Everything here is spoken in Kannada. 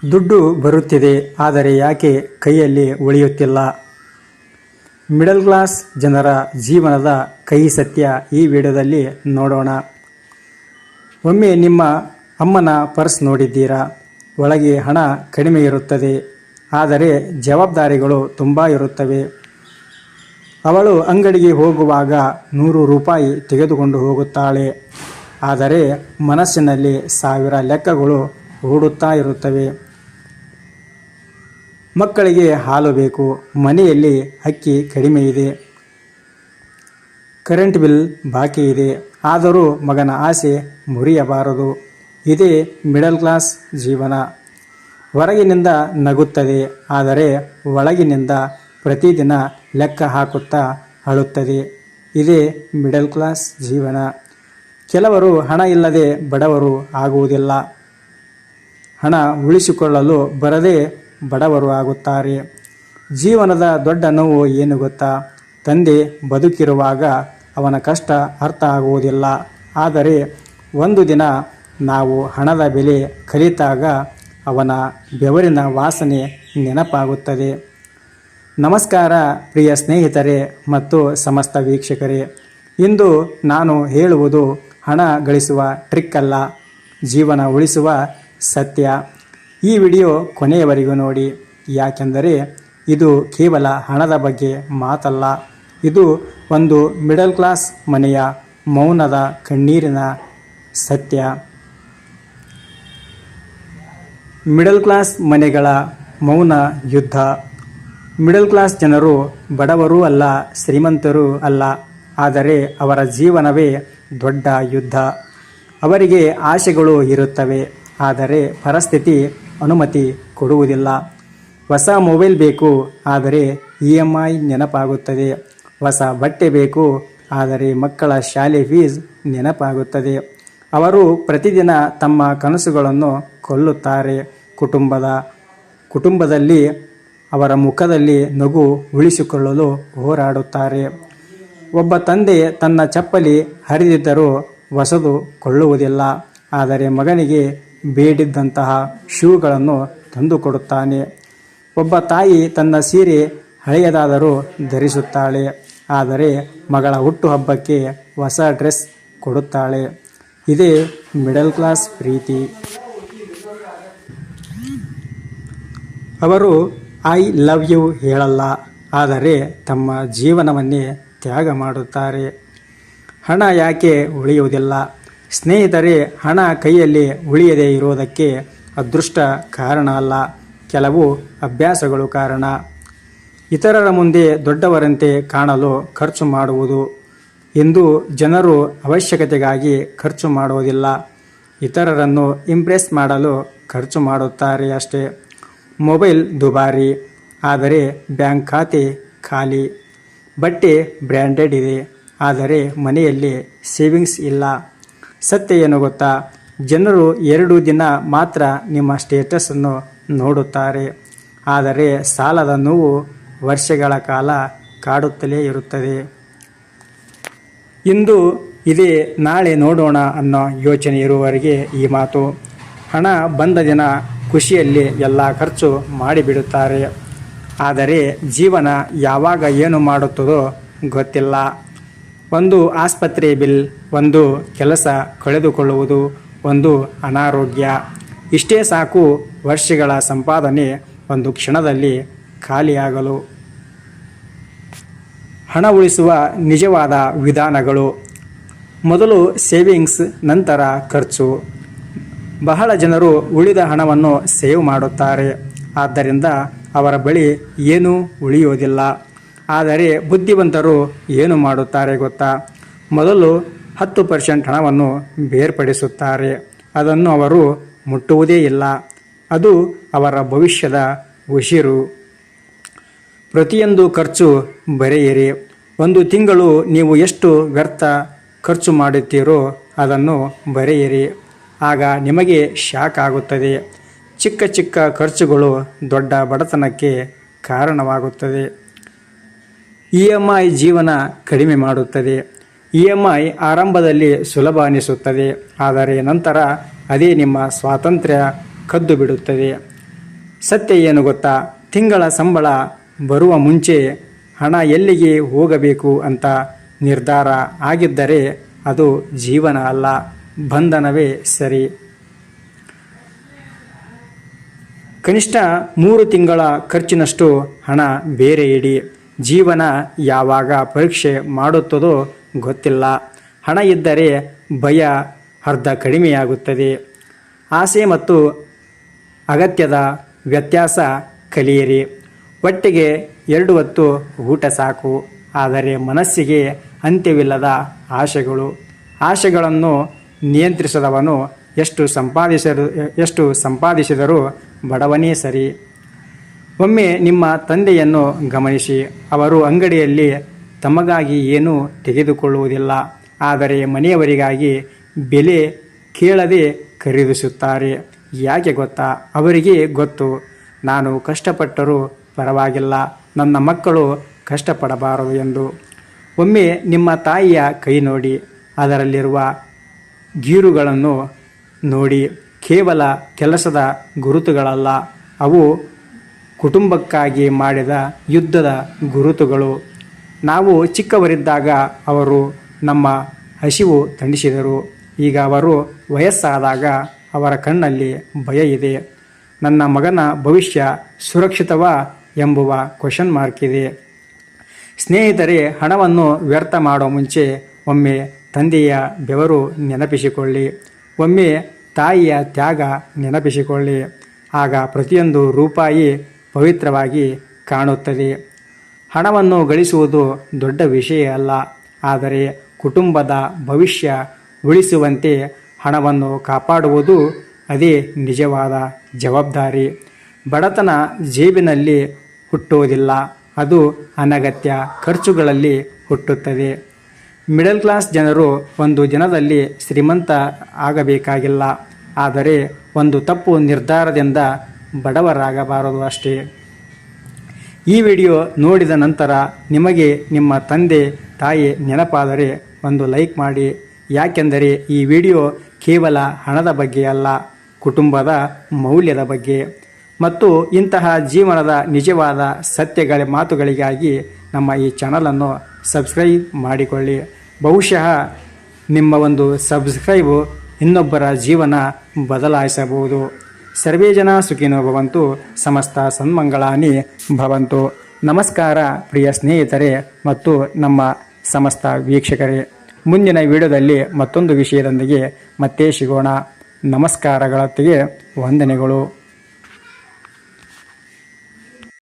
ದುಡ್ಡು ಬರುತ್ತಿದೆ, ಆದರೆ ಯಾಕೆ ಕೈಯಲ್ಲಿ ಉಳಿಯುತ್ತಿಲ್ಲ? ಮಿಡಲ್ ಕ್ಲಾಸ್ ಜನರ ಜೀವನದ ಕಹಿ ಸತ್ಯ ಈ ವಿಡಿಯೋದಲ್ಲಿ ನೋಡೋಣ. ಒಮ್ಮೆ ನಿಮ್ಮ ಅಮ್ಮನ ಪರ್ಸ್ ನೋಡಿದ್ದೀರಾ? ಒಳಗೆ ಹಣ ಕಡಿಮೆ ಇರುತ್ತದೆ, ಆದರೆ ಜವಾಬ್ದಾರಿಗಳು ತುಂಬ ಇರುತ್ತವೆ. ಅವಳು ಅಂಗಡಿಗೆ ಹೋಗುವಾಗ 100 ರೂಪಾಯಿ ತೆಗೆದುಕೊಂಡು ಹೋಗುತ್ತಾಳೆ, ಆದರೆ ಮನಸ್ಸಿನಲ್ಲಿ 1000 ಲೆಕ್ಕಗಳು ಓಡುತ್ತಾ ಇರುತ್ತವೆ. ಮಕ್ಕಳಿಗೆ ಹಾಲು ಬೇಕು, ಮನೆಯಲ್ಲಿ ಅಕ್ಕಿ ಕಡಿಮೆ ಇದೆ, ಕರೆಂಟ್ ಬಿಲ್ ಬಾಕಿ ಇದೆ, ಆದರೂ ಮಗನ ಆಸೆ ಮುರಿಯಬಾರದು. ಇದೇ ಮಿಡಲ್ ಕ್ಲಾಸ್ ಜೀವನ. ಹೊರಗಿನಿಂದ ನಗುತ್ತದೆ, ಆದರೆ ಒಳಗಿನಿಂದ ಪ್ರತಿದಿನ ಲೆಕ್ಕ ಹಾಕುತ್ತಾ ಅಳುತ್ತದೆ. ಇದೇ ಮಿಡಲ್ ಕ್ಲಾಸ್ ಜೀವನ. ಕೆಲವರು ಹಣ ಇಲ್ಲದೆ ಬಡವರು ಆಗುವುದಿಲ್ಲ, ಹಣ ಉಳಿಸಿಕೊಳ್ಳಲು ಬರದೇ ಬಡವರು ಆಗುತ್ತಾರೆ. ಜೀವನದ ದೊಡ್ಡ ನೋವು ಏನು ಗೊತ್ತಾ? ತಂದೆ ಬದುಕಿರುವಾಗ ಅವನ ಕಷ್ಟ ಅರ್ಥ ಆಗುವುದಿಲ್ಲ, ಆದರೆ ಒಂದು ದಿನ ನಾವು ಹಣದ ಬೆಲೆ ಕಲಿತಾಗ ಅವನ ಬೆವರಿನ ವಾಸನೆ ನೆನಪಾಗುತ್ತದೆ. ನಮಸ್ಕಾರ ಪ್ರಿಯ ಸ್ನೇಹಿತರೆ ಮತ್ತು ಸಮಸ್ತ ವೀಕ್ಷಕರೇ. ಇಂದು ನಾನು ಹೇಳುವುದು ಹಣ ಗಳಿಸುವ ಟ್ರಿಕ್ ಅಲ್ಲ, ಜೀವನ ಉಳಿಸುವ ಸತ್ಯ. ಈ ವಿಡಿಯೋ ಕೊನೆಯವರೆಗೂ ನೋಡಿ, ಯಾಕೆಂದರೆ ಇದು ಕೇವಲ ಹಣದ ಬಗ್ಗೆ ಮಾತಲ್ಲ. ಇದು ಒಂದು ಮಿಡಲ್ ಕ್ಲಾಸ್ ಮನೆಯ ಮೌನದ ಕಣ್ಣೀರಿನ ಸತ್ಯ. ಮಿಡಲ್ ಕ್ಲಾಸ್ ಮನೆಗಳ ಮೌನ ಯುದ್ಧ. ಮಿಡಲ್ ಕ್ಲಾಸ್ ಜನರು ಬಡವರೂ ಅಲ್ಲ, ಶ್ರೀಮಂತರೂ ಅಲ್ಲ, ಆದರೆ ಅವರ ಜೀವನವೇ ದೊಡ್ಡ ಯುದ್ಧ. ಅವರಿಗೆ ಆಸೆಗಳು ಇರುತ್ತವೆ, ಆದರೆ ಪರಿಸ್ಥಿತಿ ಅನುಮತಿ ಕೊಡುವುದಿಲ್ಲ. ಹೊಸ ಮೊಬೈಲ್ ಬೇಕು, ಆದರೆ EMI ನೆನಪಾಗುತ್ತದೆ. ಹೊಸ ಬಟ್ಟೆ ಬೇಕು, ಆದರೆ ಮಕ್ಕಳ ಶಾಲೆ ಫೀಸ್ ನೆನಪಾಗುತ್ತದೆ. ಅವರು ಪ್ರತಿದಿನ ತಮ್ಮ ಕನಸುಗಳನ್ನು ಕೊಲ್ಲುತ್ತಾರೆ. ಕುಟುಂಬದಲ್ಲಿ ಅವರ ಮುಖದಲ್ಲಿ ನಗು ಉಳಿಸಿಕೊಳ್ಳಲು ಹೋರಾಡುತ್ತಾರೆ. ಒಬ್ಬ ತಂದೆ ತನ್ನ ಚಪ್ಪಲಿ ಹರಿದಿದ್ದರೂ ಹೊಸದು ಕೊಳ್ಳುವುದಿಲ್ಲ, ಆದರೆ ಮಗನಿಗೆ ಬೇಡಿದ್ದಂತಹ ಶೂಗಳನ್ನು ತಂದುಕೊಡುತ್ತಾನೆ. ಒಬ್ಬ ತಾಯಿ ತನ್ನ ಸೀರೆ ಹಳೆಯದಾದರೂ ಧರಿಸುತ್ತಾಳೆ, ಆದರೆ ಮಗಳ ಹುಟ್ಟುಹಬ್ಬಕ್ಕೆ ಹೊಸ ಡ್ರೆಸ್ ಕೊಡುತ್ತಾಳೆ. ಇದೇ ಮಿಡಲ್ ಕ್ಲಾಸ್ ಪ್ರೀತಿ. ಅವರು ಐ ಲವ್ ಯು ಹೇಳಲ್ಲ, ಆದರೆ ತಮ್ಮ ಜೀವನವನ್ನೇ ತ್ಯಾಗ ಮಾಡುತ್ತಾರೆ. ಹಣ ಯಾಕೆ ಉಳಿಯುವುದಿಲ್ಲ? ಸ್ನೇಹಿತರೆ, ಹಣ ಕೈಯಲ್ಲಿ ಉಳಿಯದೇ ಇರುವುದಕ್ಕೆ ಅದೃಷ್ಟ ಕಾರಣ ಅಲ್ಲ, ಕೆಲವು ಅಭ್ಯಾಸಗಳು ಕಾರಣ. ಇತರರ ಮುಂದೆ ದೊಡ್ಡವರಂತೆ ಕಾಣಲು ಖರ್ಚು ಮಾಡುವುದು. ಇಂದು ಜನರು ಅವಶ್ಯಕತೆಗಾಗಿ ಖರ್ಚು ಮಾಡುವುದಿಲ್ಲ, ಇತರರನ್ನು ಇಂಪ್ರೆಸ್ ಮಾಡಲು ಖರ್ಚು ಮಾಡುತ್ತಾರೆ ಅಷ್ಟೇ. ಮೊಬೈಲ್ ದುಬಾರಿ, ಆದರೆ ಬ್ಯಾಂಕ್ ಖಾತೆ ಖಾಲಿ. ಬಟ್ಟೆ ಬ್ರ್ಯಾಂಡೆಡ್ ಇದೆ, ಆದರೆ ಮನೆಯಲ್ಲಿ ಸೇವಿಂಗ್ಸ್ ಇಲ್ಲ. ಸತ್ಯ ಏನು ಗೊತ್ತಾ? ಜನರು 2 ದಿನ ಮಾತ್ರ ನಿಮ್ಮ ಸ್ಟೇಟಸನ್ನು ನೋಡುತ್ತಾರೆ, ಆದರೆ ಸಾಲದ ನೋವು ವರ್ಷಗಳ ಕಾಲ ಕಾಡುತ್ತಲೇ ಇರುತ್ತದೆ. ಇಂದು ಇದೇ, ನಾಳೆ ನೋಡೋಣ ಅನ್ನೋ ಯೋಚನೆ ಇರುವವರೆಗೆ ಈ ಮಾತು. ಹಣ ಬಂದ ದಿನ ಖುಷಿಯಲ್ಲಿ ಎಲ್ಲ ಖರ್ಚು ಮಾಡಿಬಿಡುತ್ತಾರೆ, ಆದರೆ ಜೀವನ ಯಾವಾಗ ಏನು ಮಾಡುತ್ತದೋ ಗೊತ್ತಿಲ್ಲ. ಒಂದು ಆಸ್ಪತ್ರೆ ಬಿಲ್, ಒಂದು ಕೆಲಸ ಕಳೆದುಕೊಳ್ಳುವುದು, ಒಂದು ಅನಾರೋಗ್ಯ, ಇಷ್ಟೇ ಸಾಕು ವರ್ಷಗಳ ಸಂಪಾದನೆ ಒಂದು ಕ್ಷಣದಲ್ಲಿ ಖಾಲಿಯಾಗಲು. ಹಣ ಉಳಿಸುವ ನಿಜವಾದ ವಿಧಾನಗಳು. ಮೊದಲು ಸೇವಿಂಗ್ಸ್, ನಂತರ ಖರ್ಚು. ಬಹಳ ಜನರು ಉಳಿದ ಹಣವನ್ನು ಸೇವ್ ಮಾಡುತ್ತಾರೆ, ಆದ್ದರಿಂದ ಅವರ ಬಳಿ ಏನೂ ಉಳಿಯುವುದಿಲ್ಲ. ಆದರೆ ಬುದ್ಧಿವಂತರು ಏನು ಮಾಡುತ್ತಾರೆ ಗೊತ್ತಾ? ಮೊದಲು 10% ಹಣವನ್ನು ಬೇರ್ಪಡಿಸುತ್ತಾರೆ. ಅದನ್ನು ಅವರು ಮುಟ್ಟುವುದೇ ಇಲ್ಲ, ಅದು ಅವರ ಭವಿಷ್ಯದ ಉಸಿರು. ಪ್ರತಿಯೊಂದು ಖರ್ಚು ಬರೆಯಿರಿ. ಒಂದು ತಿಂಗಳು ನೀವು ಎಷ್ಟು ವ್ಯರ್ಥ ಖರ್ಚು ಮಾಡುತ್ತೀರೋ ಅದನ್ನು ಬರೆಯಿರಿ. ಆಗ ನಿಮಗೆ ಶಾಕ್ ಆಗುತ್ತದೆ. ಚಿಕ್ಕ ಚಿಕ್ಕ ಖರ್ಚುಗಳು ದೊಡ್ಡ ಬಡತನಕ್ಕೆ ಕಾರಣವಾಗುತ್ತದೆ. EMI ಜೀವನ ಕಡಿಮೆ ಮಾಡುತ್ತದೆ. EMI ಆರಂಭದಲ್ಲಿ ಸುಲಭ ಅನಿಸುತ್ತದೆ, ಆದರೆ ನಂತರ ಅದೇ ನಿಮ್ಮ ಸ್ವಾತಂತ್ರ್ಯ ಕದ್ದು ಬಿಡುತ್ತದೆ. ಸತ್ಯ ಏನು ಗೊತ್ತಾ? ತಿಂಗಳ ಸಂಬಳ ಬರುವ ಮುಂಚೆ ಹಣ ಎಲ್ಲಿಗೆ ಹೋಗಬೇಕು ಅಂತ ನಿರ್ಧಾರ ಆಗಿದ್ದರೆ ಅದು ಜೀವನ ಅಲ್ಲ, ಬಂಧನವೇ ಸರಿ. ಕನಿಷ್ಠ 3 ತಿಂಗಳ ಖರ್ಚಿನಷ್ಟು ಹಣ ಬೇರೆ ಇಡಿ. ಜೀವನ ಯಾವಾಗ ಪರೀಕ್ಷೆ ಮಾಡುತ್ತದೋ ಗೊತ್ತಿಲ್ಲ. ಹಣ ಇದ್ದರೆ ಭಯ ಅರ್ಧ ಕಡಿಮೆಯಾಗುತ್ತದೆ. ಆಸೆ ಮತ್ತು ಅಗತ್ಯದ ವ್ಯತ್ಯಾಸ ಕಲಿಯಿರಿ. ಹೊಟ್ಟೆಗೆ 2 ಹೊತ್ತು ಊಟ ಸಾಕು, ಆದರೆ ಮನಸ್ಸಿಗೆ ಅಂತ್ಯವಿಲ್ಲದ ಆಶೆಗಳನ್ನು ನಿಯಂತ್ರಿಸದವನು ಎಷ್ಟು ಸಂಪಾದಿಸಿದರೂ ಬಡವನೇ ಸರಿ. ಒಮ್ಮೆ ನಿಮ್ಮ ತಂದೆಯನ್ನು ಗಮನಿಸಿ. ಅವರು ಅಂಗಡಿಯಲ್ಲಿ ತಮಗಾಗಿ ಏನೂ ತೆಗೆದುಕೊಳ್ಳುವುದಿಲ್ಲ, ಆದರೆ ಮನೆಯವರಿಗಾಗಿ ಬೆಲೆ ಕೇಳದೆ ಖರೀದಿಸುತ್ತಾರೆ. ಯಾಕೆ ಗೊತ್ತಾ? ಅವರಿಗೆ ಗೊತ್ತು, ನಾನು ಕಷ್ಟಪಟ್ಟರೂ ಪರವಾಗಿಲ್ಲ, ನನ್ನ ಮಕ್ಕಳು ಕಷ್ಟಪಡಬಾರದು ಎಂದು. ಒಮ್ಮೆ ನಿಮ್ಮ ತಾಯಿಯ ಕೈ ನೋಡಿ, ಅದರಲ್ಲಿರುವ ಗೀರುಗಳನ್ನು ನೋಡಿ. ಕೇವಲ ಕೆಲಸದ ಗುರುತುಗಳಲ್ಲ, ಅವು ಕುಟುಂಬಕ್ಕಾಗಿ ಮಾಡಿದ ಯುದ್ಧದ ಗುರುತುಗಳು. ನಾವು ಚಿಕ್ಕವರಿದ್ದಾಗ ಅವರು ನಮ್ಮ ಹಸಿವು ತಣಿಸಿದರು. ಈಗ ಅವರು ವಯಸ್ಸಾದಾಗ ಅವರ ಕಣ್ಣಲ್ಲಿ ಭಯ ಇದೆ. ನನ್ನ ಮಗನ ಭವಿಷ್ಯ ಸುರಕ್ಷಿತವಾ ಎಂಬುವ ಕ್ವೆಶ್ಚನ್ ಮಾರ್ಕ್ ಇದೆ. ಸ್ನೇಹಿತರೆ, ಹಣವನ್ನು ವ್ಯರ್ಥ ಮಾಡೋ ಮುಂಚೆ ಒಮ್ಮೆ ತಂದೆಯ ಬೆವರು ನೆನಪಿಸಿಕೊಳ್ಳಿ, ಒಮ್ಮೆ ತಾಯಿಯ ತ್ಯಾಗ ನೆನಪಿಸಿಕೊಳ್ಳಿ. ಆಗ ಪ್ರತಿಯೊಂದು ರೂಪಾಯಿ ಪವಿತ್ರವಾಗಿ ಕಾಣುತ್ತದೆ. ಹಣವನ್ನು ಗಳಿಸುವುದು ದೊಡ್ಡ ವಿಷಯ ಅಲ್ಲ, ಆದರೆ ಕುಟುಂಬದ ಭವಿಷ್ಯ ಉಳಿಸುವಂತೆ ಹಣವನ್ನು ಕಾಪಾಡುವುದು ಅದೇ ನಿಜವಾದ ಜವಾಬ್ದಾರಿ. ಬಡತನ ಜೇಬಿನಲ್ಲಿ ಹುಟ್ಟುವುದಿಲ್ಲ, ಅದು ಅನಗತ್ಯ ಖರ್ಚುಗಳಲ್ಲಿ ಹುಟ್ಟುತ್ತದೆ. ಮಿಡಲ್ ಕ್ಲಾಸ್ ಜನರು ಒಂದು ದಿನದಲ್ಲಿ ಶ್ರೀಮಂತ ಆಗಬೇಕಾಗಿಲ್ಲ, ಆದರೆ ಒಂದು ತಪ್ಪು ನಿರ್ಧಾರದಿಂದ ಬಡವರಾಗಬಾರದು ಅಷ್ಟೇ. ಈ ವಿಡಿಯೋ ನೋಡಿದ ನಂತರ ನಿಮಗೆ ನಿಮ್ಮ ತಂದೆ ತಾಯಿ ನೆನಪಾದರೆ ಒಂದು ಲೈಕ್ ಮಾಡಿ. ಯಾಕೆಂದರೆ ಈ ವಿಡಿಯೋ ಕೇವಲ ಹಣದ ಬಗ್ಗೆ ಅಲ್ಲ, ಕುಟುಂಬದ ಮೌಲ್ಯದ ಬಗ್ಗೆ. ಮತ್ತು ಇಂತಹ ಜೀವನದ ನಿಜವಾದ ಸತ್ಯಗಳ ಮಾತುಗಳಿಗಾಗಿ ನಮ್ಮ ಈ ಚಾನಲನ್ನು ಸಬ್ಸ್ಕ್ರೈಬ್ ಮಾಡಿಕೊಳ್ಳಿ. ಬಹುಶಃ ನಿಮ್ಮ ಒಂದು ಸಬ್ಸ್ಕ್ರೈಬು ಇನ್ನೊಬ್ಬರ ಜೀವನ ಬದಲಾಯಿಸಬಹುದು. ಸರ್ವೇ ಜನ ಸುಖಿನೋ ಭವಂತು, ಸಮಸ್ತ ಸನ್ಮಂಗಳಾನಿ ಭವಂತು. ನಮಸ್ಕಾರ ಪ್ರಿಯ ಸ್ನೇಹಿತರೆ ಮತ್ತು ನಮ್ಮ ಸಮಸ್ತ ವೀಕ್ಷಕರೇ. ಮುಂದಿನ ವಿಡಿಯೋದಲ್ಲಿ ಮತ್ತೊಂದು ವಿಷಯದೊಂದಿಗೆ ಮತ್ತೆ ಸಿಗೋಣ. ನಮಸ್ಕಾರಗಳೊತ್ತಿಗೆ ವಂದನೆಗಳು.